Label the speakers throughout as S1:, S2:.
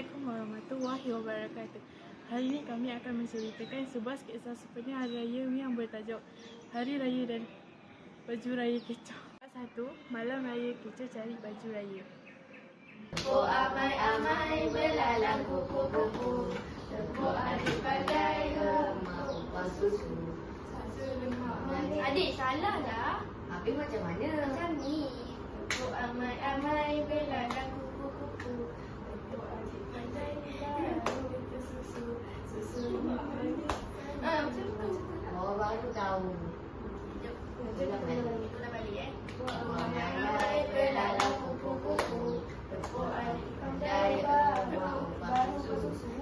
S1: Assalamualaikum warahmatullahi wabarakatuh. Hari ini kami akan menceritakan sebuah sketsa sepenuh Hari Raya yang bertajuk Hari Raya dan Baju Raya Kecoh. Part 1. Malam Raya Kecoh cari baju raya.
S2: Oh amai-amai belalang kupu-kupu, tepuk adik pandai emak upah susu. Adik salah lah.
S3: Habis macam mana?
S2: Macam ni. Tepuk amai-amai belalang kupu-kupu, tepuk adik pandai emak upah susu. Susu macam tu.
S3: Oh, baru tahu.
S2: Kita balik Oh amai-amai belalang kupu-kupu, tepuk adik pandai emak upah susu.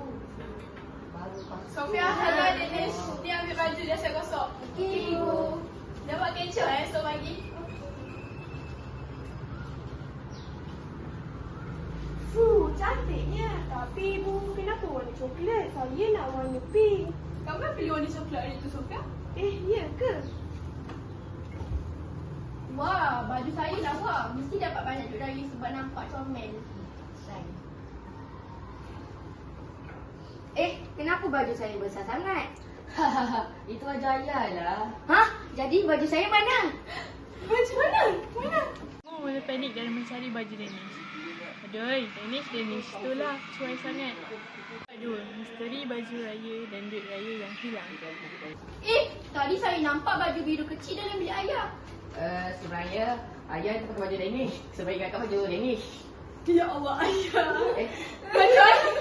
S4: Sofia, halo Denish. Ni ambil baju dia saya gosok.
S2: Okey, Ibu.
S4: Dah buat kecoh esok pagi.
S5: Cantiknya. Tapi ibu kenapa warna coklat? Saya nak warna pink.
S4: Kamu kan pilih warna coklat hari tu, Sofia?
S5: Ya ke?
S2: Wah, baju saya lawa. Mesti dapat banyak duit raya sebab nampak comel.
S3: Kenapa baju saya besar sangat? Itu baju ayah lah.
S2: Jadi baju saya mana?
S4: Baju mana?
S1: Semua mula panik dan mencari baju Danish. Aduh, Danish itulah cuai sangat. Aduh, misteri baju raya dan duit raya yang hilang.
S2: Tadi saya nampak baju biru kecil dalam bilik ayah.
S3: Sebenarnya ayah tu pakai baju Danish. Sebaik kakak baju Danish.
S4: Ya Allah, ayah.
S2: Baju ayah.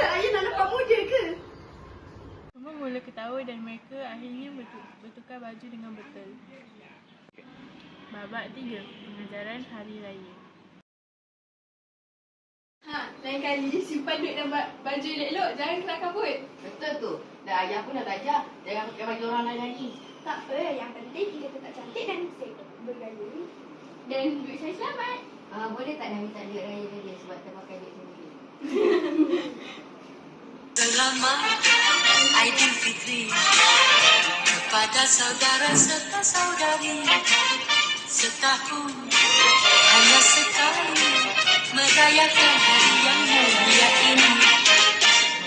S2: Ayah nak nampak muda ke?
S1: Semua mula ketawa dan mereka akhirnya bertukar baju dengan betul. Babak 3. Pengajaran Hari Raya.
S4: Lain kali simpan duit dan baju elok-elok. Jangan kenak kabut.
S3: Betul tu. Dah ayah pun dah belajar. Jangan pakai baju orang lain lagi.
S5: Tak apa, yang penting kita tetap cantik dan bergaya.
S2: Dan duit saya selamat.
S3: Boleh tak nak minta duit raya dia sebab termakan duit sendiri?
S6: Selamat Aidilfitri kepada saudara serta saudari. Setahun hanya sekali merayakan hari yang mulia ini.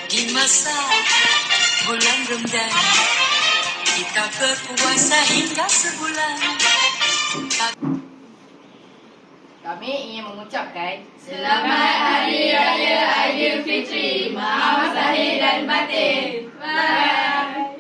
S6: Di masa bulan Ramadan kita berpuasa hingga sebulan.
S3: Kami ingin mengucapkan
S2: Selamat Hari Raya Aidilfitri. Maaf lahir dan batin. Bye.